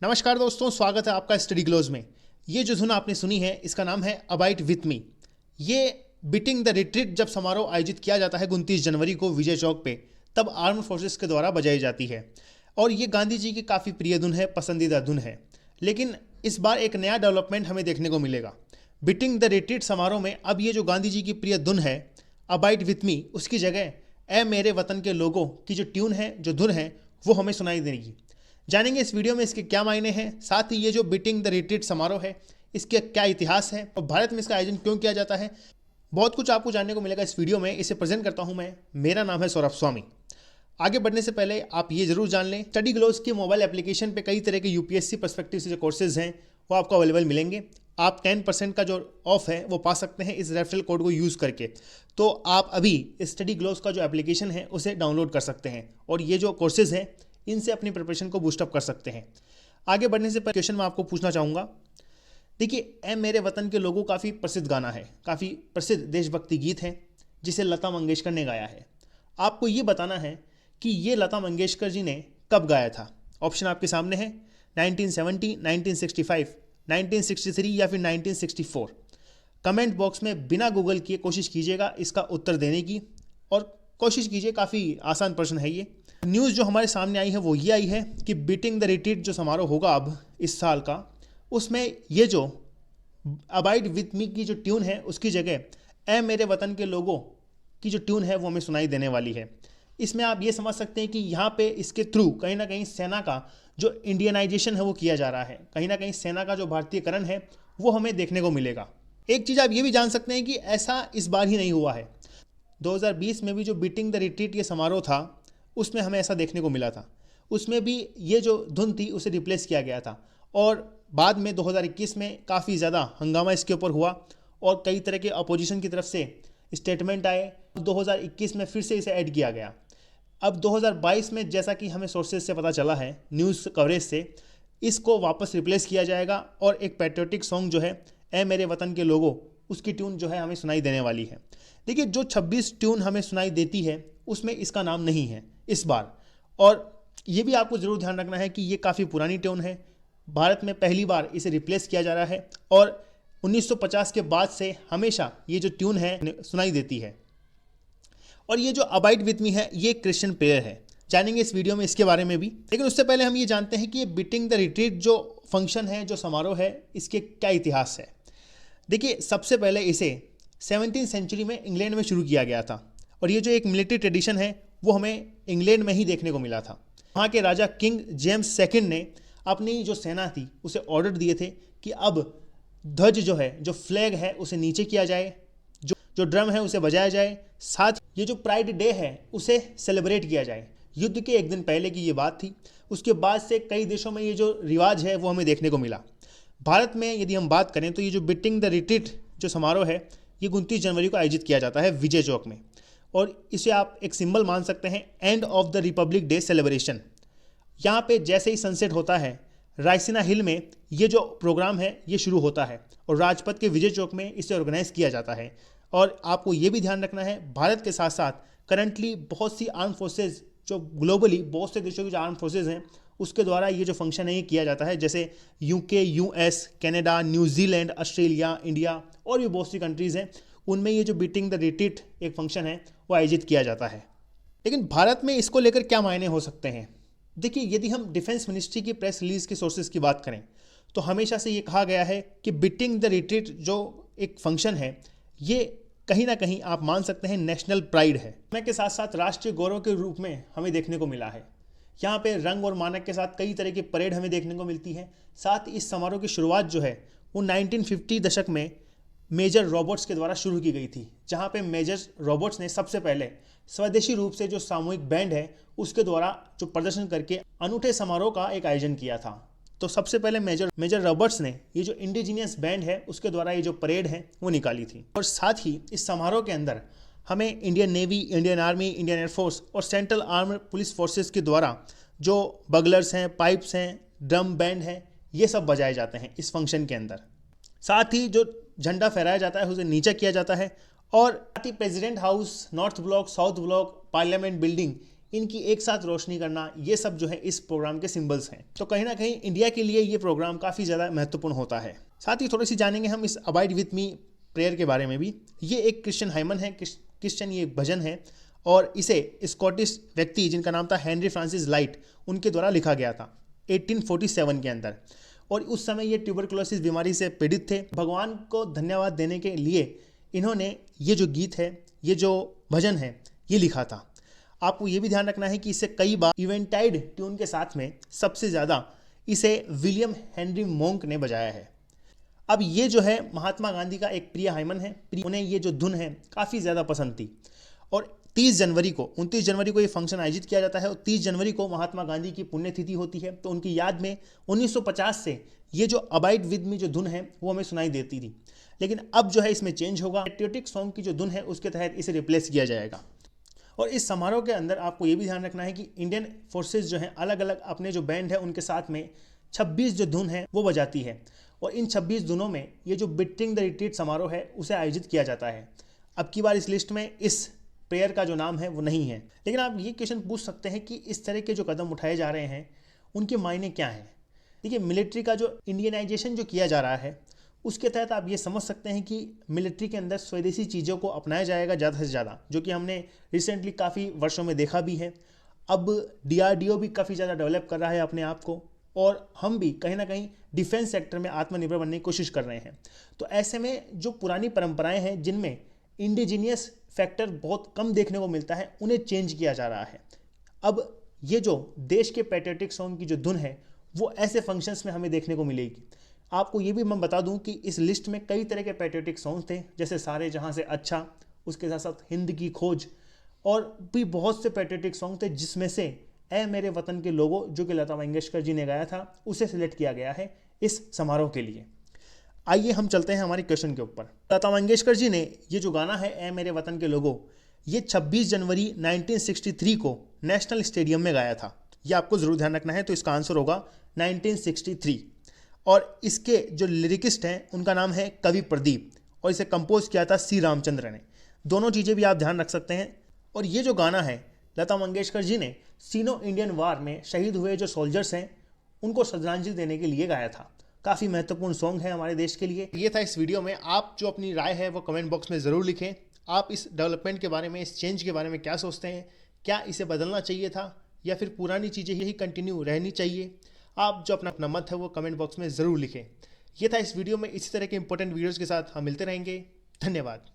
नमस्कार दोस्तों, स्वागत है आपका स्टडी ग्लोज में। ये जो धुन आपने सुनी है इसका नाम है अबाइट विथ मी। ये बीटिंग द रिट्रीट जब समारोह आयोजित किया जाता है 29 जनवरी को विजय चौक पे, तब आर्म्ड फोर्सेस के द्वारा बजाई जाती है और ये गांधी जी की काफ़ी प्रिय धुन है, पसंदीदा धुन है। लेकिन इस बार एक नया डेवलपमेंट हमें देखने को मिलेगा। बीटिंग द रिट्रीट समारोह में अब ये जो गांधी जी की प्रिय धुन है अबाइट विथ मी, उसकी जगह ए मेरे वतन के लोगों की जो ट्यून है, जो धुन है, वो हमें सुनाई देगी। जानेंगे इस वीडियो में इसके क्या मायने हैं, साथ ही ये जो बीटिंग द रिट्रीट समारोह है इसके क्या इतिहास है और भारत में इसका आयोजन क्यों किया जाता है। बहुत कुछ आपको जानने को मिलेगा इस वीडियो में। इसे प्रेजेंट करता हूं मैं, मेरा नाम है सौरभ स्वामी। आगे बढ़ने से पहले आप ये जरूर जान लें, स्टडी ग्लोज की मोबाइल एप्लीकेशन पे कई तरह के यूपीएससी पर्सपेक्टिव से जो कोर्सेज हैं वो आपको अवेलेबल मिलेंगे। आप 10% का जो ऑफ है वो पा सकते हैं इस रेफरल कोड को यूज़ करके। तो आप अभी स्टडी ग्लोज का जो एप्लीकेशन है उसे डाउनलोड कर सकते हैं और ये जो कोर्सेज हैं इनसे अपनी प्रिपरेशन को बूस्टअप कर सकते हैं। आगे बढ़ने से पहले क्वेश्चन मैं आपको पूछना चाहूँगा। देखिए, ए मेरे वतन के लोगों काफ़ी प्रसिद्ध गाना है, काफ़ी प्रसिद्ध देशभक्ति गीत है जिसे लता मंगेशकर ने गाया है। आपको ये बताना है कि ये लता मंगेशकर जी ने कब गाया था। ऑप्शन आपके सामने है 1970, 1965, 1963 या फिर 1964। कमेंट बॉक्स में बिना गूगल किए कोशिश कीजिएगा इसका उत्तर देने की, और कोशिश कीजिए, काफ़ी आसान प्रश्न है ये। न्यूज़ जो हमारे सामने आई है वो ये आई है कि बीटिंग द रिट्रीट जो समारोह होगा अब इस साल का, उसमें ये जो अबाइड विथ मी की जो ट्यून है उसकी जगह ए मेरे वतन के लोगों की जो ट्यून है वो हमें सुनाई देने वाली है। इसमें आप ये समझ सकते हैं कि यहाँ पे इसके थ्रू कहीं ना कहीं सेना का जो इंडियनाइजेशन है वो किया जा रहा है, कहीं ना कहीं सेना का जो भारतीयकरण है वो हमें देखने को मिलेगा। एक चीज़ आप ये भी जान सकते हैं कि ऐसा इस बार ही नहीं हुआ है। 2020 में भी जो बीटिंग द रिट्रीट ये समारोह था उसमें हमें ऐसा देखने को मिला था। उसमें भी ये जो धुन थी उसे रिप्लेस किया गया था और बाद में 2021 में काफ़ी ज़्यादा हंगामा इसके ऊपर हुआ और कई तरह के अपोजिशन की तरफ से स्टेटमेंट आए। 2021 में फिर से इसे ऐड किया गया। अब 2022 में जैसा कि हमें सोर्सेज से पता चला है, न्यूज़ कवरेज से, इसको वापस रिप्लेस किया जाएगा और एक पैट्रियोटिक सॉन्ग जो है ए मेरे वतन के लोगों, उसकी ट्यून जो है हमें सुनाई देने वाली है। देखिए, जो 26 ट्यून हमें सुनाई देती है उसमें इसका नाम नहीं है इस बार। और ये भी आपको ज़रूर ध्यान रखना है कि ये काफ़ी पुरानी ट्यून है, भारत में पहली बार इसे रिप्लेस किया जा रहा है और 1950 के बाद से हमेशा ये जो ट्यून है सुनाई देती है। और ये जो अबाइड विथ मी है ये क्रिश्चियन प्रेयर है। जानेंगे इस वीडियो में इसके बारे में भी, लेकिन उससे पहले हम ये जानते हैं कि ये बीटिंग द रिट्रीट जो फंक्शन है, जो समारोह है, इसके क्या इतिहास है। देखिए, सबसे पहले इसे 17वीं सेंचुरी में इंग्लैंड में शुरू किया गया था और ये जो एक मिलिट्री ट्रेडिशन है वो हमें इंग्लैंड में ही देखने को मिला था। वहाँ के राजा किंग जेम्स सेकंड ने अपनी जो सेना थी उसे ऑर्डर दिए थे कि अब ध्वज जो है, जो फ्लैग है, उसे नीचे किया जाए, जो ड्रम है उसे बजाया जाए, साथ ये जो प्राइड डे है उसे सेलिब्रेट किया जाए। युद्ध के एक दिन पहले की ये बात थी। उसके बाद से कई देशों में ये जो रिवाज है वो हमें देखने को मिला। भारत में यदि हम बात करें तो ये जो बीटिंग द रिट्रीट जो समारोह है ये 29 जनवरी को आयोजित किया जाता है विजय चौक में, और इसे आप एक सिंबल मान सकते हैं end of the Republic day celebration. यहाँ पे जैसे ही सनसेट होता है, रायसीना हिल में ये जो प्रोग्राम है ये शुरू होता है और राजपथ के विजय चौक में इसे ऑर्गेनाइज किया जाता है। और आपको ये भी ध्यान रखना है, भारत के साथ साथ करंटली बहुत सी आर्म फोर्सेज, जो ग्लोबली बहुत से देशों की जो आर्म फोर्सेज हैं, उसके द्वारा ये जो फंक्शन है ये किया जाता है। जैसे UK, US, Canada, New Zealand, Australia, India और भी बहुत सी कंट्रीज़ हैं, उनमें ये जो बीटिंग द रिट्रीट एक फंक्शन है वो आयोजित किया जाता है। लेकिन भारत में इसको लेकर क्या मायने हो सकते हैं। देखिए, यदि हम डिफेंस मिनिस्ट्री की प्रेस रिलीज के सोर्सेज की बात करें तो हमेशा से ये कहा गया है कि बीटिंग द रिट्रीट जो एक फंक्शन है ये कहीं ना कहीं आप मान सकते हैं नेशनल प्राइड है। समय के साथ साथ राष्ट्रीय गौरव के रूप में हमें देखने को मिला है। यहाँ पे रंग और मानक के साथ कई तरह की परेड हमें देखने को मिलती है। साथ इस समारोह की शुरुआत जो है वो 1950 दशक में मेजर रॉबर्ट्स के द्वारा शुरू की गई थी, जहाँ पे मेजर रॉबर्ट्स ने सबसे पहले स्वदेशी रूप से जो सामूहिक बैंड है उसके द्वारा जो प्रदर्शन करके अनूठे समारोह का एक आयोजन किया था। तो सबसे पहले मेजर रॉबर्ट्स ने ये जो इंडिजीनियस बैंड है उसके द्वारा ये जो परेड है वो निकाली थी। और साथ ही इस समारोह के अंदर हमें Indian navy, Indian army, Indian air force और सेंट्रल आर्म्ड पुलिस फोर्सेस के द्वारा जो बगलर्स हैं, पाइप्स हैं, ड्रम बैंड हैं, ये सब बजाए जाते हैं इस फंक्शन के अंदर। साथ ही जो झंडा फहराया जाता है उसे नीचे किया जाता है और साथ ही president house, north block, south block, parliament building, इनकी एक साथ रोशनी करना, ये सब जो है इस प्रोग्राम के सिंबल्स हैं। तो कहीं ना कहीं इंडिया के लिए ये प्रोग्राम काफ़ी ज़्यादा महत्वपूर्ण होता है। साथ ही थोड़ी सी जानेंगे हम इस अबाइड विथ मी प्रेयर के बारे में भी। ये एक क्रिश्चियन हाइमन है, क्रिश्चियन ये भजन है, और इसे स्कॉटिश व्यक्ति जिनका नाम था हेनरी फ्रांसिस लाइट, उनके द्वारा लिखा गया था 1847 के अंदर। और उस समय ये ट्यूबरकुलोसिस बीमारी से पीड़ित थे। भगवान को धन्यवाद देने के लिए इन्होंने ये जो गीत है, ये जो भजन है, ये लिखा था। आपको ये भी ध्यान रखना है कि इसे कई बार इवेंटाइड ट्यून के साथ में सबसे ज़्यादा इसे विलियम हेनरी मोंक ने बजाया है। अब ये जो है महात्मा गांधी का एक प्रिय हाइमन है, उन्हें ये जो धुन है काफ़ी ज़्यादा पसंद थी। और 29 जनवरी को ये फंक्शन आयोजित किया जाता है, और 30 जनवरी को महात्मा गांधी की पुण्यतिथि होती है। तो उनकी याद में 1950 से ये जो अबाइड विद मी जो धुन है वो हमें सुनाई देती थी, लेकिन अब जो है इसमें चेंज होगा। पैट्रियोटिक सॉन्ग की जो धुन है उसके तहत इसे रिप्लेस किया जाएगा। और इस समारोह के अंदर आपको ये भी ध्यान रखना है कि इंडियन फोर्सेस जो हैं अलग अलग अपने जो बैंड है उनके साथ में 26 जो धुन है वो बजाती है, और इन 26 धुनों में ये जो बिटिंग द रिट्रीट समारोह है उसे आयोजित किया जाता है। अब की बार इस लिस्ट में इस प्रेयर का जो नाम है वो नहीं है, लेकिन आप ये क्वेश्चन पूछ सकते हैं कि इस तरह के जो कदम उठाए जा रहे हैं उनके मायने क्या हैं। देखिए, मिलिट्री का जो इंडियनाइजेशन जो किया जा रहा है उसके तहत आप ये समझ सकते हैं कि मिलिट्री के अंदर स्वदेशी चीज़ों को अपनाया जाएगा ज़्यादा से ज़्यादा, जो कि हमने रिसेंटली काफ़ी वर्षों में देखा भी है। अब DRDO भी काफ़ी ज़्यादा डेवलप कर रहा है अपने आप को, और हम भी कहीं ना कहीं डिफेंस सेक्टर में आत्मनिर्भर बनने की कोशिश कर रहे हैं। तो ऐसे में जो पुरानी परंपराएं हैं जिनमें इंडिजीनियस फैक्टर बहुत कम देखने को मिलता है, उन्हें चेंज किया जा रहा है। अब ये जो देश के पैट्रियोटिक सॉन्ग की जो धुन है वो ऐसे फंक्शंस में हमें देखने को मिलेगी। आपको ये भी मैं बता दूं कि इस लिस्ट में कई तरह के पैट्रियोटिक सॉन्ग थे, जैसे सारे जहां से अच्छा, उसके साथ साथ हिंद की खोज, और भी बहुत से पैट्रियोटिक सॉन्ग थे, जिसमें से ऐ मेरे वतन के लोगों जो कि लता मंगेशकर जी ने गाया था उसे सिलेक्ट किया गया है इस समारोह के लिए। आइए हम चलते हैं हमारे क्वेश्चन के ऊपर। लता मंगेशकर जी ने ये जो गाना है ऐ मेरे वतन के लोगों, ये 26 जनवरी 1963 को नेशनल स्टेडियम में गाया था। ये आपको ज़रूर ध्यान रखना है, तो इसका आंसर होगा 1963। और इसके जो लिरिकिस्ट हैं उनका नाम है कवि प्रदीप, और इसे कंपोज किया था C रामचंद्र ने। दोनों चीज़ें भी आप ध्यान रख सकते हैं। और ये जो गाना है लता मंगेशकर जी ने सिनो इंडियन वार में शहीद हुए जो सोल्जर्स हैं उनको श्रद्धांजलि देने के लिए गाया था। काफ़ी महत्वपूर्ण सॉन्ग है हमारे देश के लिए। ये था इस वीडियो में। आप जो अपनी राय है वो कमेंट बॉक्स में ज़रूर लिखें। आप इस डेवलपमेंट के बारे में, इस चेंज के बारे में क्या सोचते हैं? क्या इसे बदलना चाहिए था, या फिर पुरानी चीज़ें यही कंटिन्यू रहनी चाहिए? आप जो अपना मत है वो कमेंट बॉक्स में ज़रूर लिखें। ये था इस वीडियो में। इसी तरह के इंपॉर्टेंट वीडियोज़ के साथ हम मिलते रहेंगे। धन्यवाद।